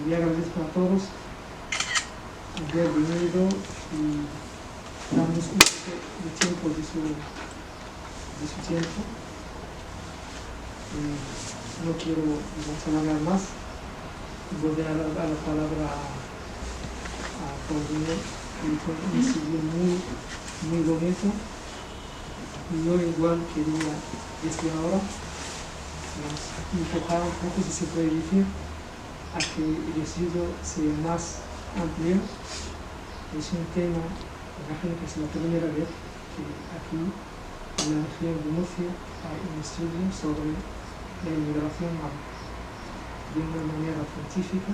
le agradezco a todos haber venido y darnos un poco de tiempo de su tiempo. No quiero alargar más, voy a dar la palabra a Paulino, que fue un estudio muy bonito. Y yo igual quería desde ahora enfocar un poco, si se puede decir, a que el estudio sea más amplio. Es un tema, imagino que es la primera vez que aquí en la región de Murcia hay un estudio sobre la inmigración de una manera científica,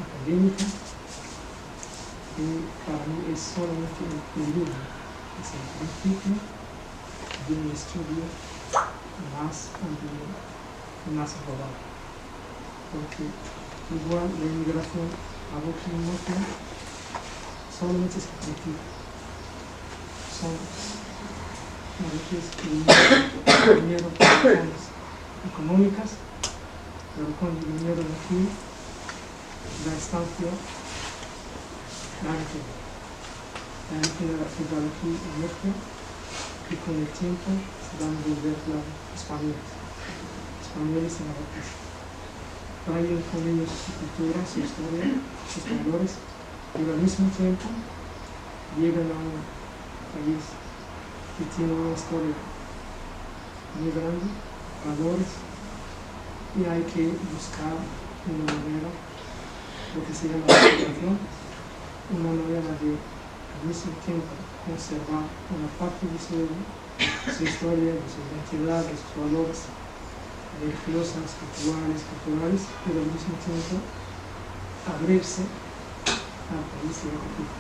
académica, y para mí es solamente el peligro, es el principio de un estudio más amplio y más global. Porque igual la inmigración a Vox en Murcia solamente es colectivo. Son a veces dinero por razones económicas, pero cuando vinieron aquí, la estancia, la han quedado aquí en Murcia, y con el tiempo se van a volver españoles en la Vox. Traen con ellos su cultura, su historia, sus valores, pero al mismo tiempo llegan a un país que tiene una historia muy grande, valores, y hay que buscar una manera, lo que se llama la integración, una manera de al mismo tiempo conservar una parte de su historia, de su identidad, de sus valores religiosas, culturales, pero al mismo tiempo abrirse al país de acogida.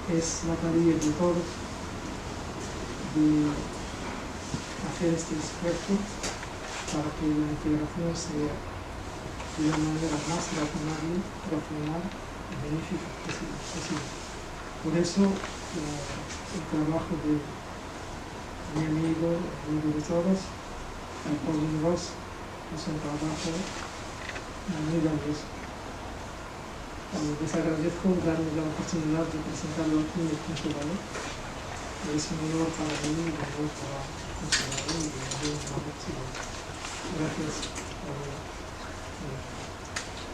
Es la tarea de todos de hacer este esfuerzo para que la integración sea de la manera más razonable, y benéfica posible. Por eso el trabajo de mi amigo de todos, Paulino Ross, es un trabajo muy valioso. Les agradezco darme la oportunidad de presentarlo aquí en el Punto Valor. Es un honor para mí, un honor para el funcionario y gracias.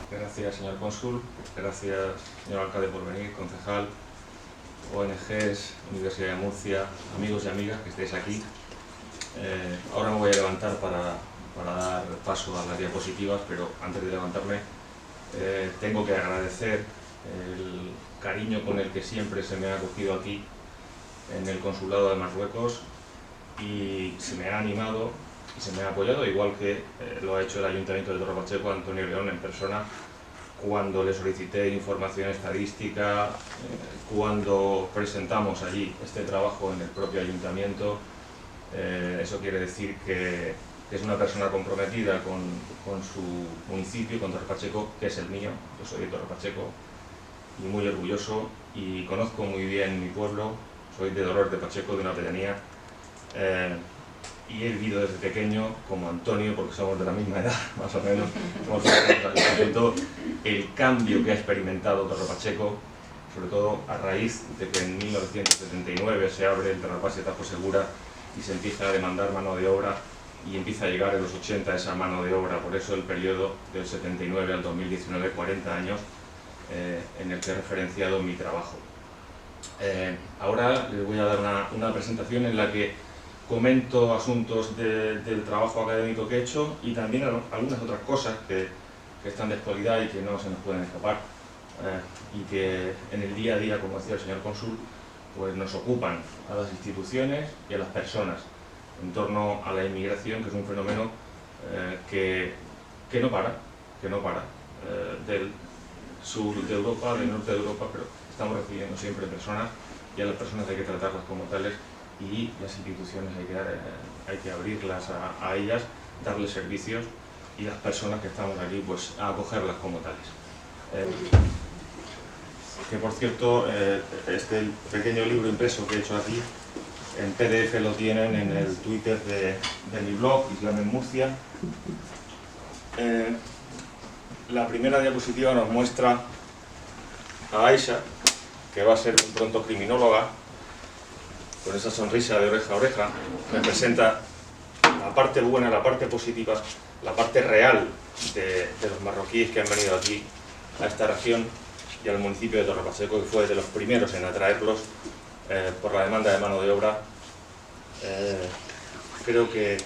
Gracias, señor cónsul, gracias, señor alcalde, por venir, concejal, ONGs, Universidad de Murcia, amigos y amigas que estéis aquí. Ahora me voy a levantar para dar paso a las diapositivas, pero antes de levantarme tengo que agradecer el cariño con el que siempre se me ha acogido aquí en el Consulado de Marruecos, y se me ha animado y se me ha apoyado, igual que lo ha hecho el Ayuntamiento de Torre Pacheco, Antonio León en persona, cuando le solicité información estadística, cuando presentamos allí este trabajo en el propio Ayuntamiento. Eso quiere decir que es una persona comprometida con su municipio, con Torre Pacheco, que es el mío. Yo soy de Torre Pacheco y muy orgulloso, y conozco muy bien mi pueblo. Soy de Dolores de Pacheco, de una pedanía, y he vivido desde pequeño, como Antonio, porque somos de la misma edad, más o menos, el cambio que ha experimentado Torre Pacheco, sobre todo a raíz de que en 1979 se abre el trasvase Tajo Segura y se empieza a demandar mano de obra, y empieza a llegar en los 80 esa mano de obra. Por eso el periodo del 79 al 2019, 40 años, en el que he referenciado mi trabajo. Ahora les voy a dar una presentación en la que comento asuntos del trabajo académico que he hecho, y también algunas otras cosas que están de actualidad y que no se nos pueden escapar, y que en el día a día, como decía el señor cónsul, pues nos ocupan a las instituciones y a las personas en torno a la inmigración, que es un fenómeno que no para del sur de Europa, del norte de Europa, pero estamos recibiendo siempre personas, y a las personas hay que tratarlas como tales, y las instituciones hay que abrirlas a ellas, darles servicios, y las personas que estamos aquí, pues a acogerlas como tales. Que por cierto, este pequeño libro impreso que he hecho aquí, en PDF lo tienen en el Twitter de mi blog, Islam en Murcia, La primera diapositiva nos muestra a Aisha, que va a ser un pronto criminóloga, con esa sonrisa de oreja a oreja. Me presenta la parte buena, la parte positiva, la parte real de los marroquíes que han venido aquí a esta región y al municipio de Torre Pacheco, que fue de los primeros en atraerlos por la demanda de mano de obra. Creo que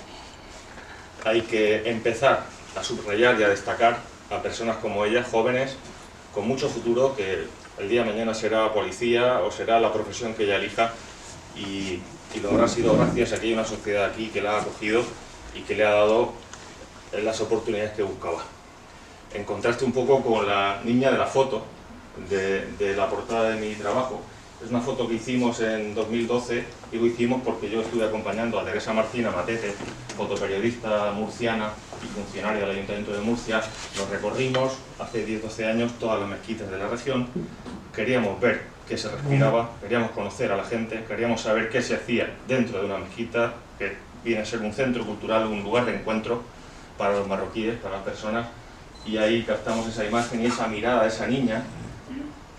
hay que empezar a subrayar y a destacar a personas como ella, jóvenes, con mucho futuro, que el día de mañana será policía o será la profesión que ella elija, y lo habrá sido gracias a que hay una sociedad aquí que la ha acogido y que le ha dado las oportunidades que buscaba. En contraste un poco con la niña de la foto, de la portada de mi trabajo. Es una foto que hicimos en 2012, digo hicimos porque yo estuve acompañando a Teresa Martina Matete, fotoperiodista murciana y funcionaria del Ayuntamiento de Murcia. Nos recorrimos hace 10-12 años todas las mezquitas de la región. Queríamos ver qué se respiraba, queríamos conocer a la gente, queríamos saber qué se hacía dentro de una mezquita, que viene a ser un centro cultural, un lugar de encuentro para los marroquíes, para las personas, y ahí captamos esa imagen y esa mirada de esa niña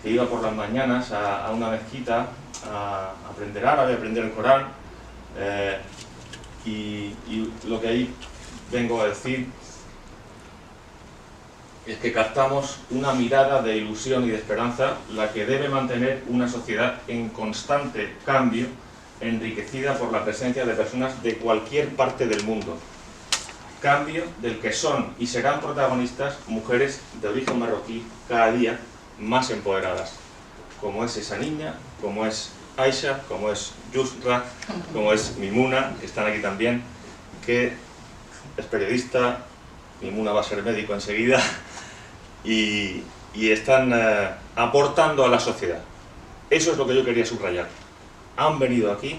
que iba por las mañanas a una mezquita a aprender árabe, a aprender el Corán, y lo que ahí vengo a decir es que captamos una mirada de ilusión y de esperanza, la que debe mantener una sociedad en constante cambio, enriquecida por la presencia de personas de cualquier parte del mundo. Cambio del que son y serán protagonistas mujeres de origen marroquí cada día más empoderadas, como es esa niña, como es Aisha, como es Yusra, como es Mimuna, que están aquí también, que es periodista. Mimuna va a ser médico enseguida, y están aportando a la sociedad. Eso es lo que yo quería subrayar. Han venido aquí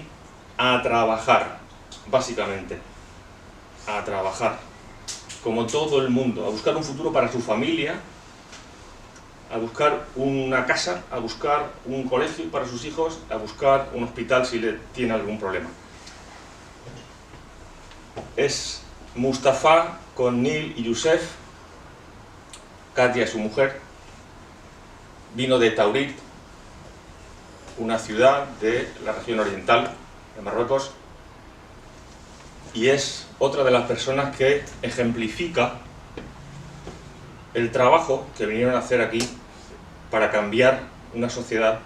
a trabajar, básicamente, a trabajar, como todo el mundo, a buscar un futuro para su familia, a buscar una casa, a buscar un colegio para sus hijos, a buscar un hospital si le tiene algún problema. Es Mustafa con Nil y Youssef. Katia es su mujer. Vino de Taurit, una ciudad de la región oriental de Marruecos, y es otra de las personas que ejemplifica el trabajo que vinieron a hacer aquí para cambiar una sociedad,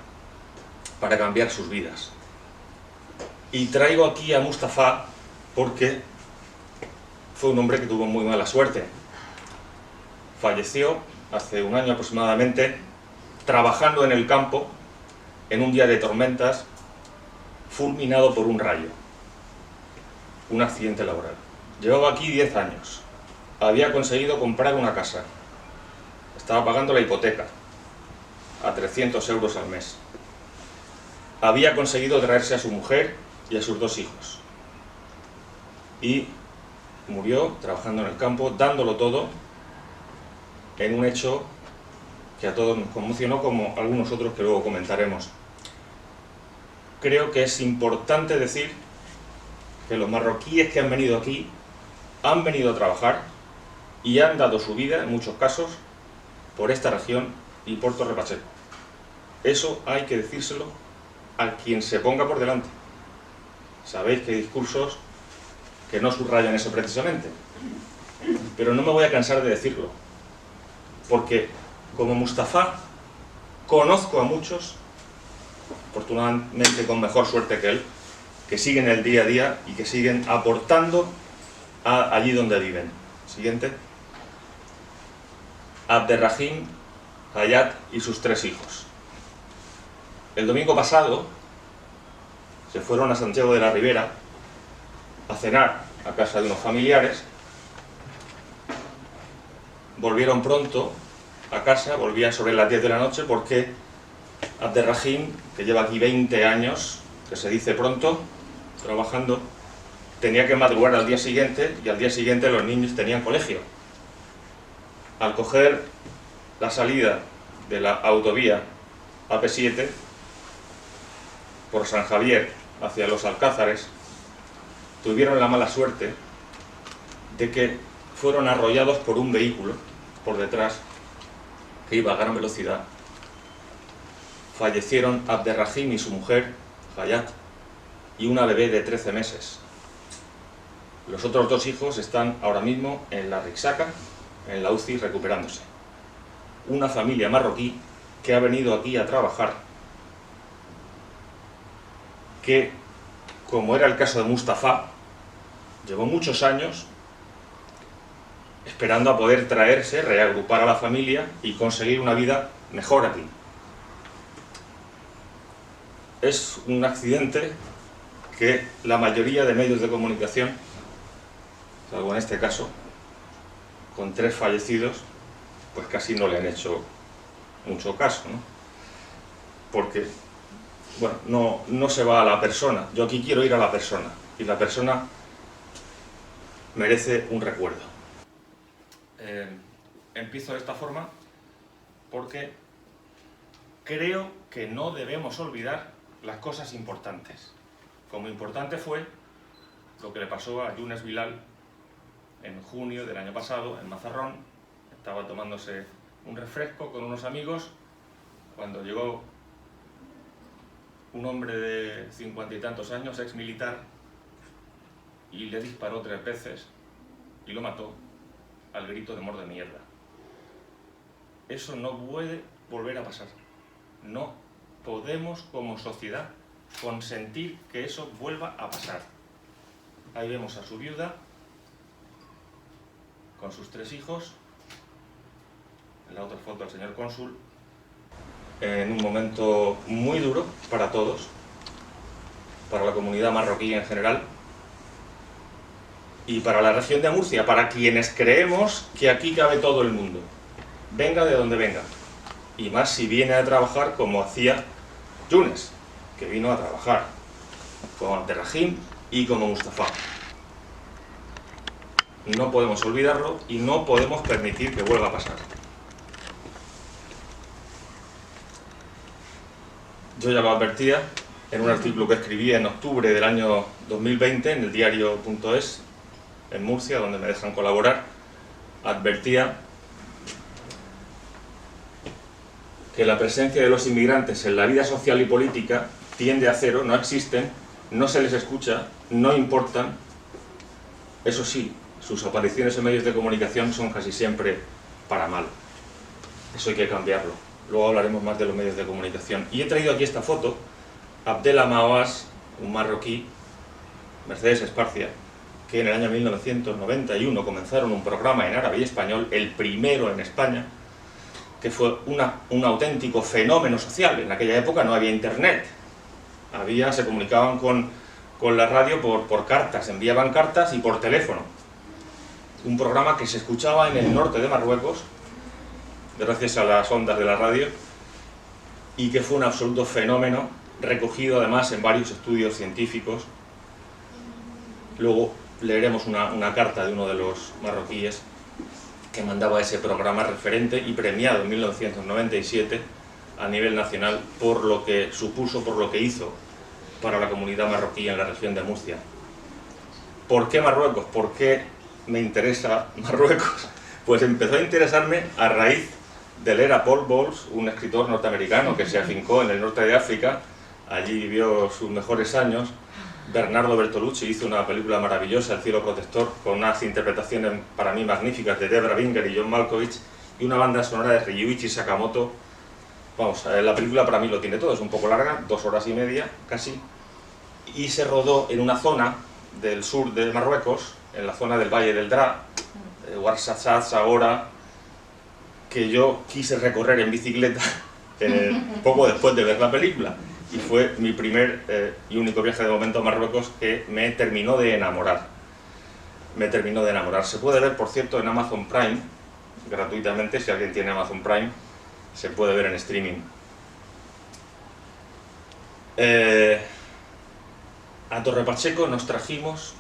para cambiar sus vidas. Y traigo aquí a Mustafa porque fue un hombre que tuvo muy mala suerte. Falleció hace un año aproximadamente, trabajando en el campo, en un día de tormentas, fulminado por un rayo. Un accidente laboral. Llevaba aquí 10 años. Había conseguido comprar una casa. Estaba pagando la hipoteca a 300 euros al mes. Había conseguido traerse a su mujer y a sus 2 hijos. Y murió trabajando en el campo, dándolo todo, en un hecho que a todos nos conmocionó, como algunos otros que luego comentaremos. Creo que es importante decir que los marroquíes que han venido aquí han venido a trabajar y han dado su vida, en muchos casos, por esta región y por Torre Pacheco. Eso hay que decírselo a quien se ponga por delante. Sabéis que hay discursos que no subrayan eso precisamente, pero no me voy a cansar de decirlo, porque como Mustafa conozco a muchos, afortunadamente con mejor suerte que él, que siguen el día a día y que siguen aportando allí donde viven. Siguiente. Abderrahim, Hayat y sus 3 hijos. El domingo pasado se fueron a Santiago de la Ribera a cenar a casa de unos familiares. Volvieron pronto a casa, volvían sobre las 10 de la noche, porque Abderrahim, que lleva aquí 20 años, que se dice pronto, trabajando, tenía que madrugar al día siguiente, y al día siguiente los niños tenían colegio. Al coger la salida de la autovía AP7 por San Javier hacia Los Alcázares, tuvieron la mala suerte de que fueron arrollados por un vehículo por detrás que iba a gran velocidad. Fallecieron Abderrahim y su mujer, Hayat, y una bebé de 13 meses. Los otros 2 hijos están ahora mismo en la Rixaca, en la UCI, recuperándose. Una familia marroquí que ha venido aquí a trabajar, que, como era el caso de Mustafa, llevó muchos años esperando a poder traerse, reagrupar a la familia y conseguir una vida mejor aquí. Es un accidente que la mayoría de medios de comunicación, salvo en este caso, con 3 fallecidos, pues casi no le han hecho mucho caso, ¿no? Porque, bueno, no se va a la persona. Yo aquí quiero ir a la persona, y la persona merece un recuerdo. Empiezo de esta forma porque creo que no debemos olvidar las cosas importantes. Como importante fue lo que le pasó a Younes Bilal en junio del año pasado en Mazarrón. Estaba tomándose un refresco con unos amigos cuando llegó un hombre de 50 y tantos años, ex militar, y le disparó 3 veces y lo mató al grito de "mort de mierda". Eso no puede volver a pasar. No podemos como sociedad consentir que eso vuelva a pasar. Ahí vemos a su viuda con sus 3 hijos, en la otra foto al señor cónsul, en un momento muy duro para todos, para la comunidad marroquí en general y para la región de Murcia, para quienes creemos que aquí cabe todo el mundo, venga de donde venga, y más si viene a trabajar como hacía Younes, que vino a trabajar como Abderrahim y como Mustafa. No podemos olvidarlo y no podemos permitir que vuelva a pasar. Yo ya lo advertía en un artículo que escribí en octubre del año 2020 en el diario.es, en Murcia, donde me dejan colaborar. Advertía que la presencia de los inmigrantes en la vida social y política tiende a cero, no existen, no se les escucha, no importan. Eso sí, sus apariciones en medios de comunicación son casi siempre para mal. Eso hay que cambiarlo. Luego hablaremos más de los medios de comunicación. Y he traído aquí esta foto. Abdel Mawas, un marroquí, Mercedes Esparcia, que en el año 1991 comenzaron un programa en árabe y español, el primero en España, que fue un auténtico fenómeno social. En aquella época no había internet. Se comunicaban con la radio por cartas, enviaban cartas y por teléfono. Un programa que se escuchaba en el norte de Marruecos, gracias a las ondas de la radio, y que fue un absoluto fenómeno, recogido además en varios estudios científicos. Luego leeremos una carta de uno de los marroquíes que mandaba ese programa referente y premiado en 1997 a nivel nacional por lo que supuso, por lo que hizo para la comunidad marroquí en la región de Murcia. ¿Por qué Marruecos? ¿Por qué me interesa Marruecos? Pues empezó a interesarme a raíz de leer a Paul Bowles, un escritor norteamericano que se afincó en el norte de África. Allí vivió sus mejores años. Bernardo Bertolucci hizo una película maravillosa, El cielo protector, con unas interpretaciones para mí magníficas de Debra Winger y John Malkovich, y una banda sonora de Ryuichi Sakamoto. Vamos, la película para mí lo tiene todo, es un poco larga, 2 horas y media casi, y se rodó en una zona del sur de Marruecos, en la zona del Valle del Dra, Ouarzazate, Zagora, que yo quise recorrer en bicicleta poco después de ver la película. Y fue mi primer y único viaje de momento a Marruecos que me terminó de enamorar. Se puede ver, por cierto, en Amazon Prime, gratuitamente. Si alguien tiene Amazon Prime, se puede ver en streaming. A Torre Pacheco nos trajimos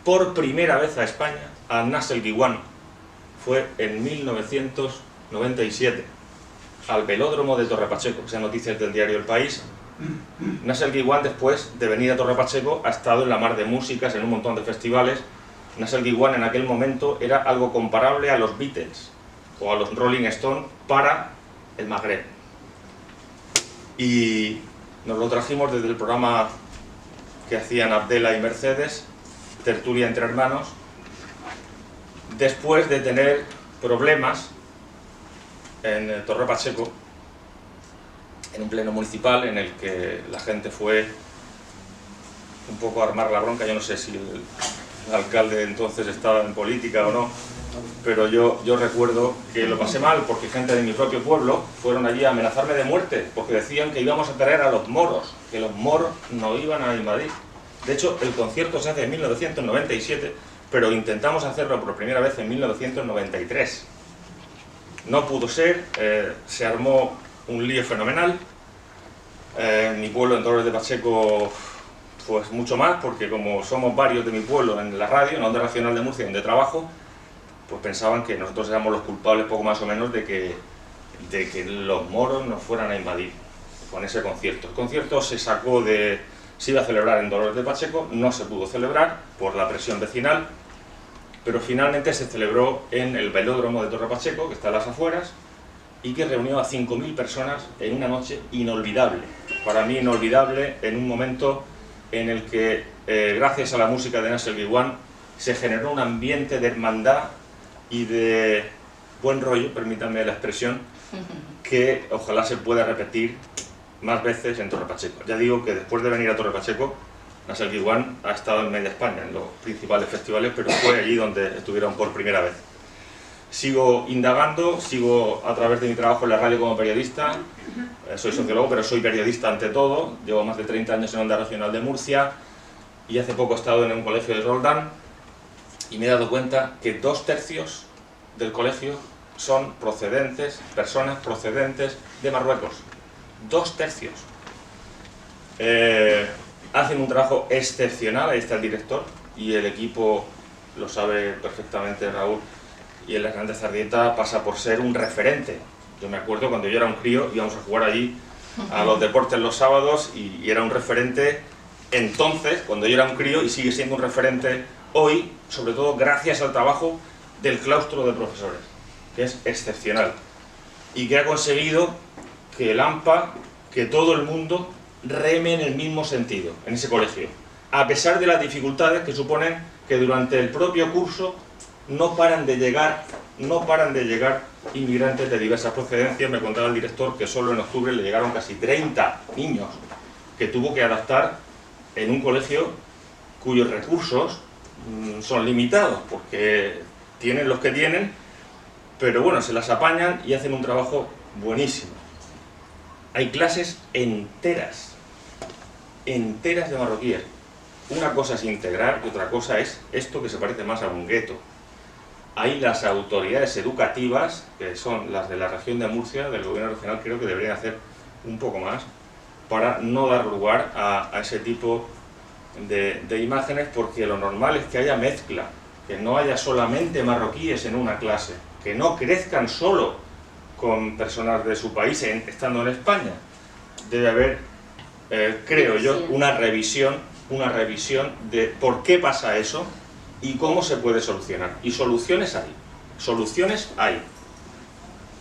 por primera vez a España a Nassel Guiwan. Fue en 1997, al velódromo de Torre Pacheco. Esa noticia es del diario El País. Nassel Guiwan, después de venir a Torre Pacheco, ha estado en la mar de músicas, en un montón de festivales, Nassel Diwan en aquel momento era algo comparable a los Beatles o a los Rolling Stones para el Magreb. Y nos lo trajimos desde el programa que hacían Abdela y Mercedes, Tertulia entre Hermanos, después de tener problemas en Torre Pacheco, en un pleno municipal en el que la gente fue un poco a armar la bronca. Yo no sé si el alcalde entonces estaba en política o no, pero yo recuerdo que lo pasé mal porque gente de mi propio pueblo fueron allí a amenazarme de muerte porque decían que íbamos a traer a los moros, que los moros nos iban a invadir. De hecho, el concierto se hace en 1997, pero intentamos hacerlo por primera vez en 1993. No pudo ser, se armó un lío fenomenal. Mi pueblo, en Torres de Pacheco, pues mucho más, porque como somos varios de mi pueblo en la radio, en la Onda Nacional de Murcia, donde trabajo, pues pensaban que nosotros éramos los culpables, poco más o menos, de que los moros nos fueran a invadir con ese concierto. El concierto se sacó de... se iba a celebrar en Torres de Pacheco, no se pudo celebrar por la presión vecinal, pero finalmente se celebró en el velódromo de Torre Pacheco, que está a las afueras, y que reunió a 5.000 personas en una noche inolvidable. Para mí inolvidable, en un momento en el que, gracias a la música de Nassel Diwan, se generó un ambiente de hermandad y de buen rollo, permítanme la expresión, que ojalá se pueda repetir más veces en Torre Pacheco. Ya digo que después de venir a Torre Pacheco, Nassel Diwan ha estado en media España, en los principales festivales, pero fue allí donde estuvieron por primera vez. Sigo indagando, sigo a través de mi trabajo en la radio como periodista. Soy sociólogo, pero soy periodista ante todo. Llevo más de 30 años en Onda Regional de Murcia y hace poco he estado en un colegio de Roldán y me he dado cuenta que 2/3 del colegio son personas procedentes de Marruecos. 2/3. Hacen un trabajo excepcional, ahí está el director y el equipo lo sabe perfectamente Raúl. Y el Hernández Ardieta pasa por ser un referente. Yo me acuerdo cuando yo era un crío, íbamos a jugar allí a los deportes los sábados y era un referente entonces, cuando yo era un crío, y sigue siendo un referente hoy, sobre todo gracias al trabajo del claustro de profesores, que es excepcional y que ha conseguido que el AMPA, que todo el mundo reme en el mismo sentido, en ese colegio, a pesar de las dificultades que suponen que durante el propio curso no paran de llegar inmigrantes de diversas procedencias. Me contaba el director que solo en octubre le llegaron casi 30 niños que tuvo que adaptar en un colegio cuyos recursos son limitados, porque tienen los que tienen, pero bueno, se las apañan y hacen un trabajo buenísimo. Hay clases enteras de marroquíes. Una cosa es integrar y otra cosa es esto que se parece más a un gueto. Ahí las autoridades educativas, que son las de la región de Murcia, del gobierno regional, creo que deberían hacer un poco más para no dar lugar a ese tipo de imágenes, porque lo normal es que haya mezcla, que no haya solamente marroquíes en una clase, que no crezcan solo con personas de su país estando en España. Debe haber, creo yo, una revisión de por qué pasa eso y cómo se puede solucionar. Y soluciones hay.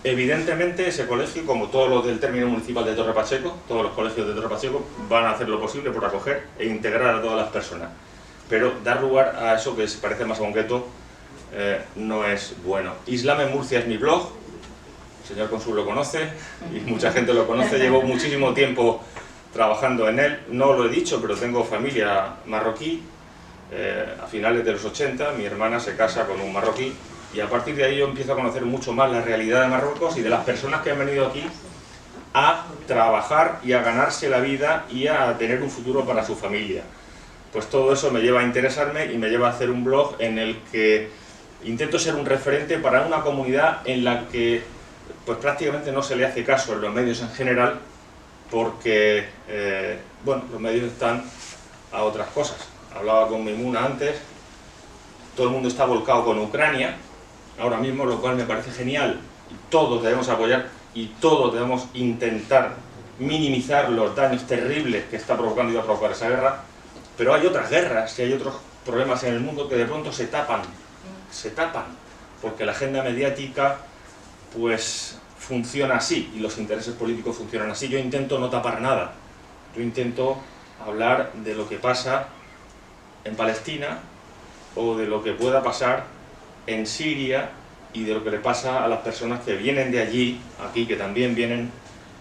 Evidentemente ese colegio, como todos los del término municipal de Torre Pacheco, todos los colegios de Torre Pacheco van a hacer lo posible por acoger e integrar a todas las personas. Pero dar lugar a eso que se parece más a un gueto no es bueno. Islam en Murcia es mi blog, el señor cónsul lo conoce y mucha gente lo conoce, llevo muchísimo tiempo trabajando en él. No lo he dicho, pero tengo familia marroquí. A finales de los 80 mi hermana se casa con un marroquí y a partir de ahí yo empiezo a conocer mucho más la realidad de Marruecos y de las personas que han venido aquí a trabajar y a ganarse la vida y a tener un futuro para su familia. Pues todo eso me lleva a interesarme y me lleva a hacer un blog en el que intento ser un referente para una comunidad en la que pues prácticamente no se le hace caso en los medios en general, porque bueno, los medios están a otras cosas. Hablaba con Mimuna antes, todo el mundo está volcado con Ucrania ahora mismo, lo cual me parece genial. Todos debemos apoyar y todos debemos intentar minimizar los daños terribles que está provocando y va a provocar esa guerra, pero hay otras guerras y hay otros problemas en el mundo que de pronto se tapan, porque la agenda mediática pues funciona así y los intereses políticos funcionan así. Yo intento no tapar nada, yo intento hablar de lo que pasa en Palestina o de lo que pueda pasar en Siria y de lo que le pasa a las personas que vienen de allí, aquí, que también vienen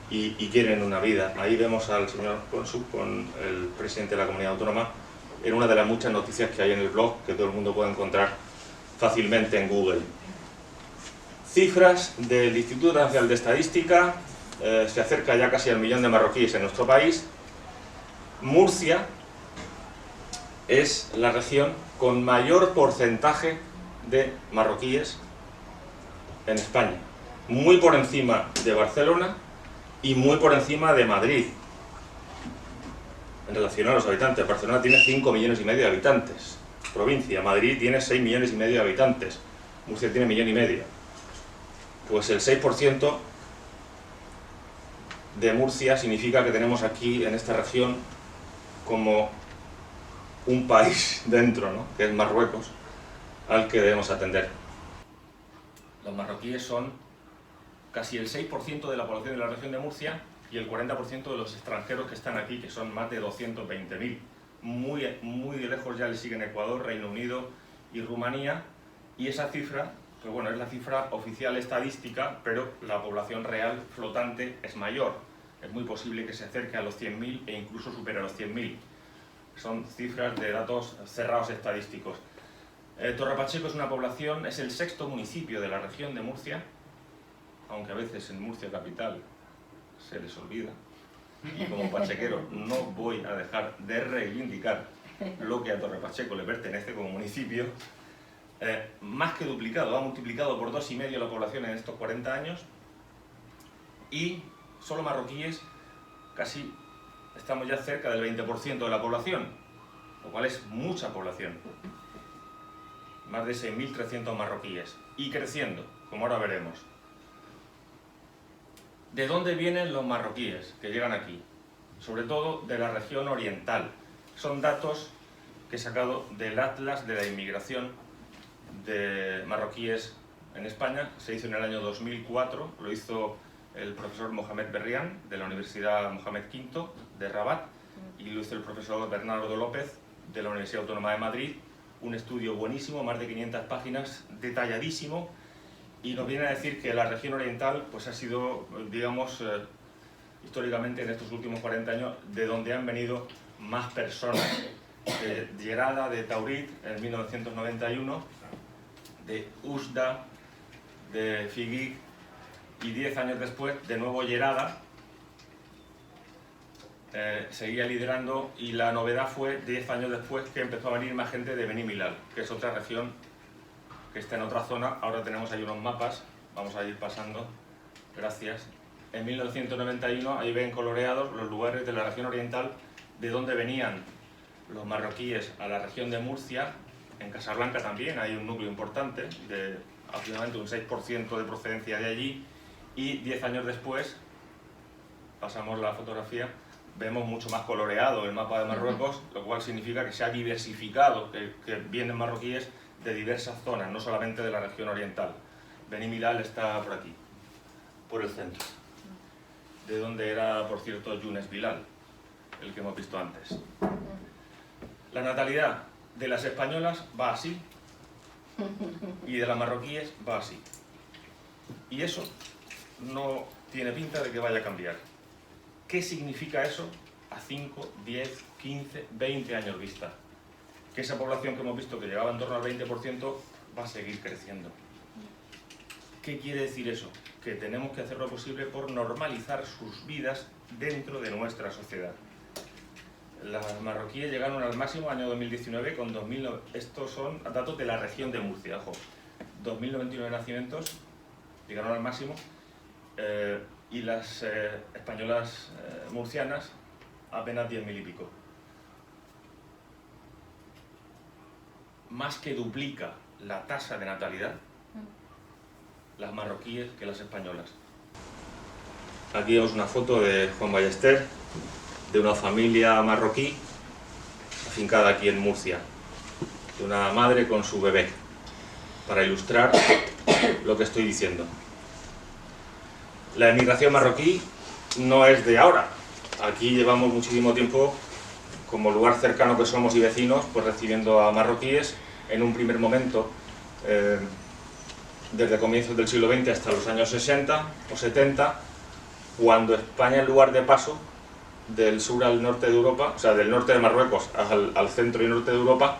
y quieren una vida. Ahí vemos al señor cónsul con el presidente de la comunidad autónoma en una de las muchas noticias que hay en el blog, que todo el mundo puede encontrar fácilmente en Google. Cifras del Instituto Nacional de Estadística, se acerca ya casi al 1 millón de marroquíes en nuestro país. Murcia es la región con mayor porcentaje de marroquíes en España, muy por encima de Barcelona y muy por encima de Madrid en relación a los habitantes. Barcelona tiene 5,5 millones de habitantes, provincia. Madrid tiene 6,5 millones de habitantes, Murcia tiene 1,5 millones. Pues el 6% de Murcia significa que tenemos aquí en esta región como un país dentro, ¿no?, que es Marruecos, al que debemos atender. Los marroquíes son casi el 6% de la población de la región de Murcia y el 40% de los extranjeros que están aquí, que son más de 220.000. Muy de lejos ya le siguen Ecuador, Reino Unido y Rumanía, y esa cifra, pues bueno, es la cifra oficial estadística, pero la población real flotante es mayor. Es muy posible que se acerque a los 100.000 e incluso supere a los 100.000. Son cifras de datos cerrados estadísticos. Torre Pacheco es una población, es el 6º municipio de la región de Murcia, aunque a veces en Murcia capital se les olvida, y como pachequero no voy a dejar de reivindicar lo que a Torre Pacheco le pertenece como municipio. Más que duplicado, ha multiplicado por 2,5 la población en estos 40 años, y solo marroquíes, casi estamos ya cerca del 20% de la población, lo cual es mucha población. Más de 6.300 marroquíes, y creciendo, como ahora veremos. ¿De dónde vienen los marroquíes que llegan aquí? Sobre todo de la región oriental. Son datos que he sacado del Atlas de la Inmigración de marroquíes en España. Se hizo en el año 2004, lo hizo el profesor Mohamed Berrián, de la Universidad Mohamed V de Rabat, y lo hizo el profesor Bernardo López, de la Universidad Autónoma de Madrid. Un estudio buenísimo, más de 500 páginas, detalladísimo, y nos viene a decir que la región oriental pues ha sido, digamos, históricamente en estos últimos 40 años, de donde han venido más personas. De Llerada, de Taurit, en 1991, de Usda, de Figuig, y 10 años después, de nuevo Llerada, seguía liderando, y la novedad fue 10 años después que empezó a venir más gente de Beni Milal, que es otra región que está en otra zona. Ahora tenemos ahí unos mapas, vamos a ir pasando, gracias. En 1991, ahí ven coloreados los lugares de la región oriental de donde venían los marroquíes a la región de Murcia. En Casablanca también hay un núcleo importante, de aproximadamente un 6% de procedencia de allí, y 10 años después, pasamos la fotografía, vemos mucho más coloreado el mapa de Marruecos, lo cual significa que se ha diversificado, que vienen marroquíes de diversas zonas, no solamente de la región oriental. Beni Milal está por aquí, por el centro, de donde era, por cierto, Younes Bilal, el que hemos visto antes. La natalidad de las españolas va así, y de las marroquíes va así. Y eso no tiene pinta de que vaya a cambiar. ¿Qué significa eso a 5, 10, 15, 20 años vista? Que esa población que hemos visto que llegaba en torno al 20% va a seguir creciendo. ¿Qué quiere decir eso? Que tenemos que hacer lo posible por normalizar sus vidas dentro de nuestra sociedad. Las marroquíes llegaron al máximo año 2019 con 2.000, estos son datos de la región de Murcia, ojo, 2.099 nacimientos llegaron al máximo, y las españolas murcianas apenas 10.000 y pico. Más que duplica la tasa de natalidad las marroquíes que las españolas. Aquí vemos una foto de Juan Ballester, de una familia marroquí afincada aquí en Murcia. de una madre con su bebé, para ilustrar lo que estoy diciendo. La emigración marroquí no es de ahora. Aquí llevamos muchísimo tiempo, como lugar cercano que somos y vecinos, pues recibiendo a marroquíes. En un primer momento, desde comienzos del siglo XX hasta los años 60 o 70, cuando España, en lugar de paso del sur al norte de Europa, o sea, del norte de Marruecos al centro y norte de Europa,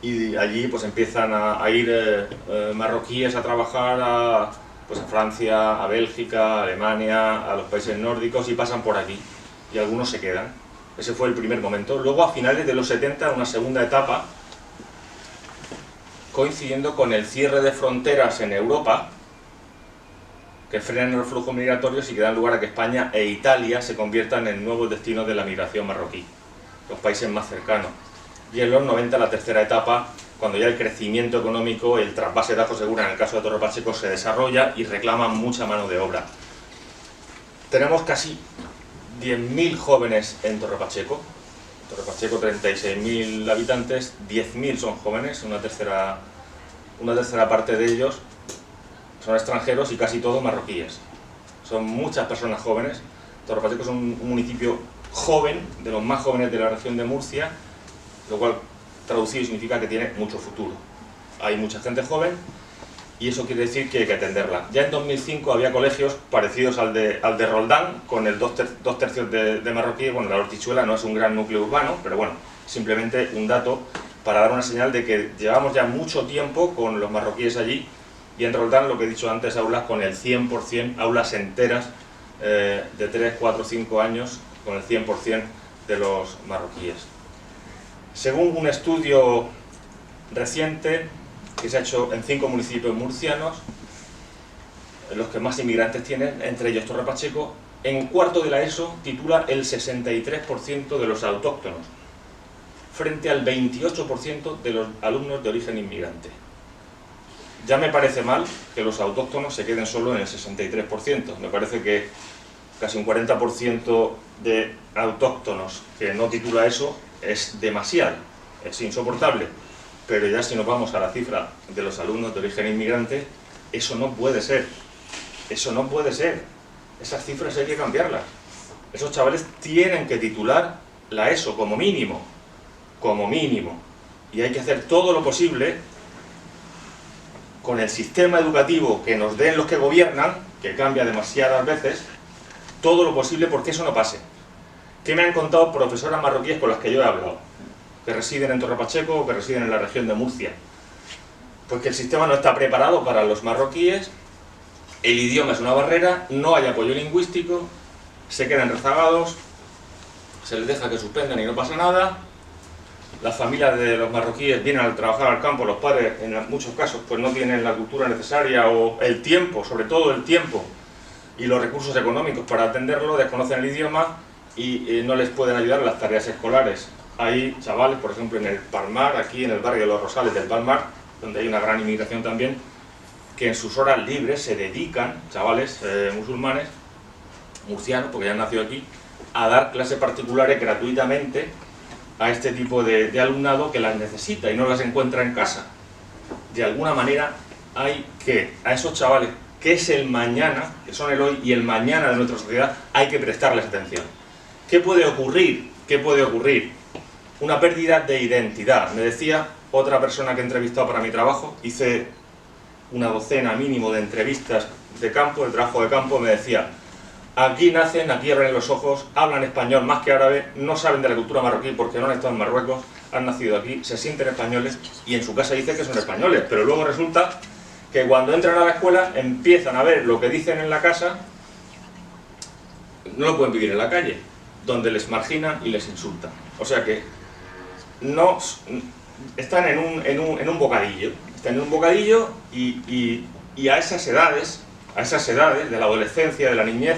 y allí pues empiezan a ir marroquíes a trabajar pues a Francia, a Bélgica, a Alemania, a los países nórdicos, y pasan por aquí, y algunos se quedan. Ese fue el primer momento. Luego, a finales de los 70, una segunda etapa, coincidiendo con el cierre de fronteras en Europa, que frenan los flujos migratorios y que dan lugar a que España e Italia se conviertan en nuevos destinos de la migración marroquí, los países más cercanos. Y en los 90, la tercera etapa, cuando ya el crecimiento económico, el trasvase de Ajo Segura en el caso de Torre Pacheco se desarrolla y reclama mucha mano de obra. Tenemos casi 10.000 jóvenes en Torre Pacheco. Torre Pacheco, 36.000 habitantes, 10.000 son jóvenes, una tercera parte de ellos son extranjeros y casi todos marroquíes. Son muchas personas jóvenes. Torre Pacheco es un municipio joven, de los más jóvenes de la región de Murcia, lo cual traducido significa que tiene mucho futuro. Hay mucha gente joven y eso quiere decir que hay que atenderla. Ya en 2005 había colegios parecidos al de Roldán, con el 2/3 de marroquíes. Bueno, la Hortichuela no es un gran núcleo urbano, pero bueno, simplemente un dato para dar una señal de que llevamos ya mucho tiempo con los marroquíes allí, y en Roldán, lo que he dicho antes, aulas con el 100%, aulas enteras de 3, 4, 5 años, con el 100% de los marroquíes. Según un estudio reciente que se ha hecho en 5 municipios murcianos, los que más inmigrantes tienen, entre ellos Torre Pacheco, en cuarto de la ESO titula el 63% de los autóctonos, frente al 28% de los alumnos de origen inmigrante. Ya me parece mal que los autóctonos se queden solo en el 63%. Me parece que casi un 40% de autóctonos que no titula eso es demasiado, es insoportable. Pero ya si nos vamos a la cifra de los alumnos de origen inmigrante, eso no puede ser. Eso no puede ser. Esas cifras hay que cambiarlas. Esos chavales tienen que titular la ESO como mínimo. Como mínimo. Y hay que hacer todo lo posible con el sistema educativo que nos den los que gobiernan, que cambia demasiadas veces, todo lo posible porque eso no pase. ¿Qué me han contado profesoras marroquíes con las que yo he hablado, que residen en Torre Pacheco o que residen en la región de Murcia? Pues que el sistema no está preparado para los marroquíes, el idioma es una barrera, no hay apoyo lingüístico, se quedan rezagados, se les deja que suspendan y no pasa nada. Las familias de los marroquíes vienen a trabajar al campo, los padres en muchos casos pues no tienen la cultura necesaria o el tiempo, sobre todo el tiempo y los recursos económicos para atenderlo, desconocen el idioma y no les pueden ayudar en las tareas escolares. Hay chavales, por ejemplo, en el Palmar, aquí en el barrio de Los Rosales del Palmar, donde hay una gran inmigración también, que en sus horas libres se dedican, chavales musulmanes, murcianos, porque ya han nacido aquí, a dar clases particulares gratuitamente a este tipo de alumnado que las necesita y no las encuentra en casa. De alguna manera hay que, a esos chavales, que es el mañana, que son el hoy y el mañana de nuestra sociedad, hay que prestarles atención. ¿Qué puede ocurrir? ¿Qué puede ocurrir? Una pérdida de identidad. Me decía otra persona que he entrevistado para mi trabajo, hice una docena mínimo de entrevistas de campo, de trabajo de campo, me decía: aquí nacen, aquí abren los ojos, hablan español más que árabe, no saben de la cultura marroquí porque no han estado en Marruecos, han nacido aquí, se sienten españoles y en su casa dice que son españoles, pero luego resulta que cuando entran a la escuela empiezan a ver lo que dicen en la casa, no lo pueden vivir en la calle, donde les marginan y les insultan. O sea que no están en un bocadillo, están en un bocadillo y a esas edades de la adolescencia, de la niñez,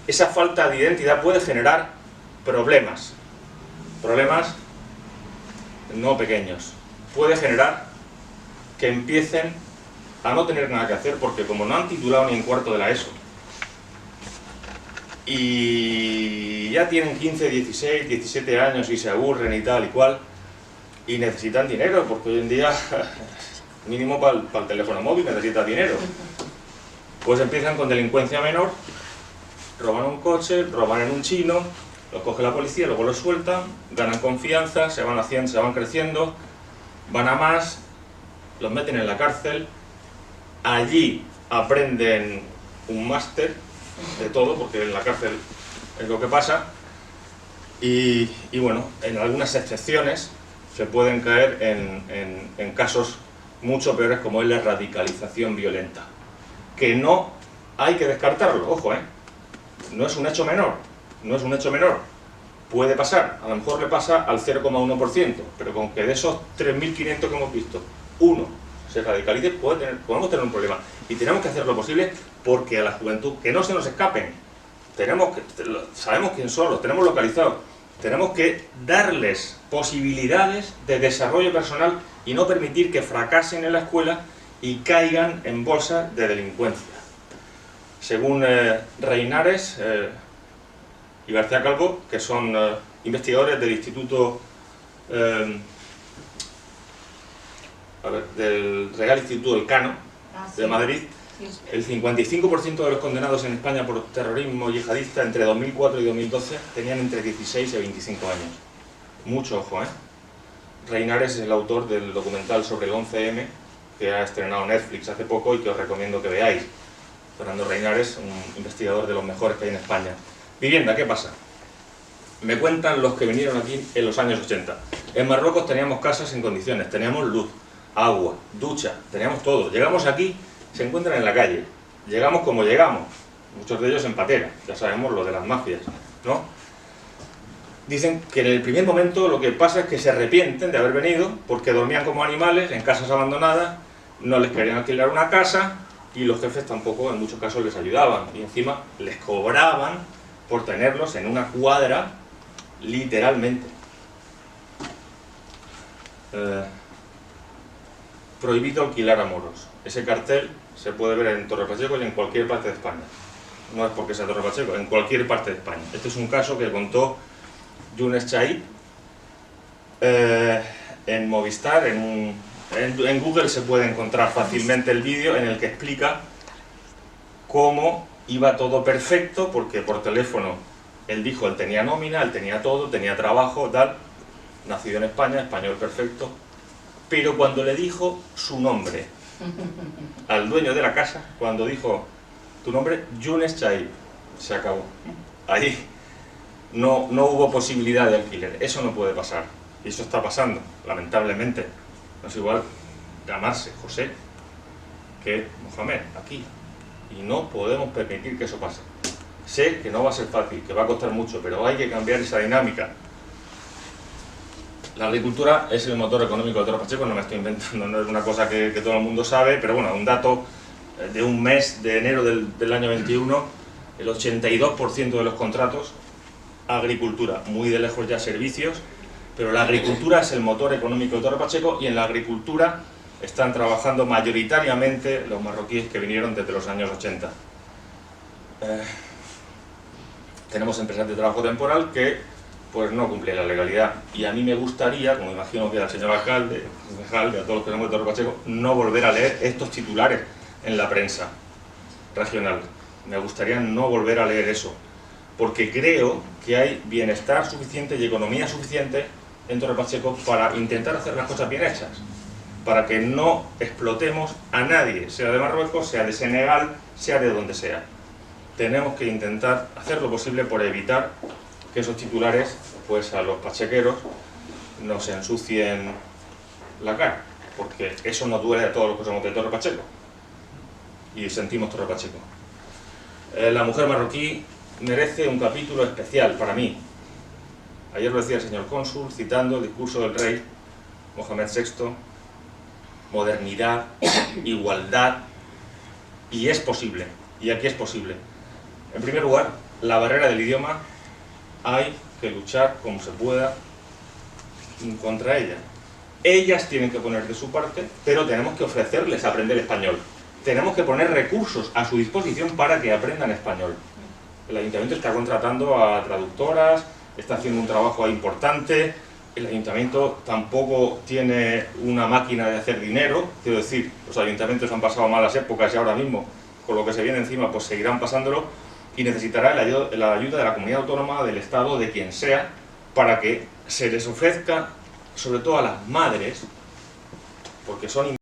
esa falta de identidad puede generar problemas no pequeños, puede generar que empiecen a no tener nada que hacer, porque como no han titulado ni en cuarto de la ESO y ya tienen 15, 16, 17 años y se aburren y tal y cual, y necesitan dinero, porque hoy en día, mínimo para el teléfono móvil necesitas dinero. Pues empiezan con delincuencia menor, roban un coche, roban en un chino, los coge la policía, luego los sueltan, ganan confianza, se van haciendo, se van creciendo, van a más, los meten en la cárcel, allí aprenden un máster de todo, porque en la cárcel es lo que pasa, y bueno, en algunas excepciones se pueden caer en casos mucho peores, como es la radicalización violenta, que no hay que descartarlo, ojo, no es un hecho menor, no es un hecho menor, puede pasar, a lo mejor le pasa al 0,1%, pero con que de esos 3.500 que hemos visto, uno se radicalice, podemos tener un problema, y tenemos que hacer lo posible porque a la juventud, que no se nos escapen, sabemos quién son, los tenemos localizados, tenemos que darles posibilidades de desarrollo personal y no permitir que fracasen en la escuela y caigan en bolsas de delincuencia. Según Reinares y García Calvo, que son investigadores del Instituto del Real Instituto Elcano de Madrid, el 55% de los condenados en España por terrorismo yihadista entre 2004 y 2012 tenían entre 16 y 25 años. Mucho ojo, Reinares es el autor del documental sobre el 11M que ha estrenado Netflix hace poco y que os recomiendo que veáis. Fernando Reinares, un investigador de los mejores que hay en España. Vivienda, ¿qué pasa? Me cuentan los que vinieron aquí en los años 80. En Marruecos teníamos casas en condiciones, teníamos luz, agua, ducha, teníamos todo. Llegamos aquí, se encuentran en la calle. Llegamos como llegamos, muchos de ellos en patera, ya sabemos lo de las mafias, ¿no? Dicen que en el primer momento lo que pasa es que se arrepienten de haber venido porque dormían como animales en casas abandonadas, no les querían alquilar una casa y los jefes tampoco en muchos casos les ayudaban y encima les cobraban por tenerlos en una cuadra, literalmente. Prohibido alquilar a moros. Ese cartel se puede ver en Torre Pacheco y en cualquier parte de España. No es porque sea Torre Pacheco, en cualquier parte de España. Este es un caso que contó Younes Chaib en Movistar, en Google se puede encontrar fácilmente el vídeo en el que explica cómo iba todo perfecto, porque por teléfono él dijo, él tenía nómina, él tenía todo, tenía trabajo, tal, nacido en España, español perfecto, pero cuando le dijo su nombre al dueño de la casa, cuando dijo tu nombre, Younes Chaib, se acabó. Ahí no hubo posibilidad de alquiler, eso no puede pasar, y eso está pasando, lamentablemente. No es igual llamarse José que Mohamed, aquí, y no podemos permitir que eso pase. Sé que no va a ser fácil, que va a costar mucho, pero hay que cambiar esa dinámica. La agricultura es el motor económico de Torre Pacheco, no me estoy inventando, no es una cosa que todo el mundo sabe, pero bueno, un dato de un mes de enero del año 21, el 82% de los contratos, agricultura, muy de lejos ya servicios, pero la agricultura es el motor económico de Torre Pacheco y en la agricultura están trabajando mayoritariamente los marroquíes que vinieron desde los años 80. Tenemos empresas de trabajo temporal que pues no cumplen la legalidad y a mí me gustaría, como imagino que al señor alcalde, concejal, y a todos los que somos de Torre Pacheco, no volver a leer estos titulares en la prensa regional. Me gustaría no volver a leer eso, porque creo que hay bienestar suficiente y economía suficiente en Torre Pacheco para intentar hacer las cosas bien hechas, para que no explotemos a nadie, sea de Marruecos, sea de Senegal, sea de donde sea. Tenemos que intentar hacer lo posible por evitar que esos titulares, pues a los pachequeros, nos ensucien la cara, porque eso nos duele a todos los que somos de Torre Pacheco y sentimos Torre Pacheco. La mujer marroquí merece un capítulo especial para mí. Ayer lo decía el señor cónsul, citando el discurso del rey Mohamed VI, modernidad, igualdad, y es posible, y aquí es posible. En primer lugar, la barrera del idioma, hay que luchar como se pueda contra ella. Ellas tienen que poner de su parte, pero tenemos que ofrecerles aprender español. Tenemos que poner recursos a su disposición para que aprendan español. El ayuntamiento está contratando a traductoras, está haciendo un trabajo importante, el ayuntamiento tampoco tiene una máquina de hacer dinero, quiero decir, los ayuntamientos han pasado malas épocas y ahora mismo, con lo que se viene encima, pues seguirán pasándolo, y necesitará la ayuda de la comunidad autónoma, del Estado, de quien sea, para que se les ofrezca, sobre todo a las madres, porque son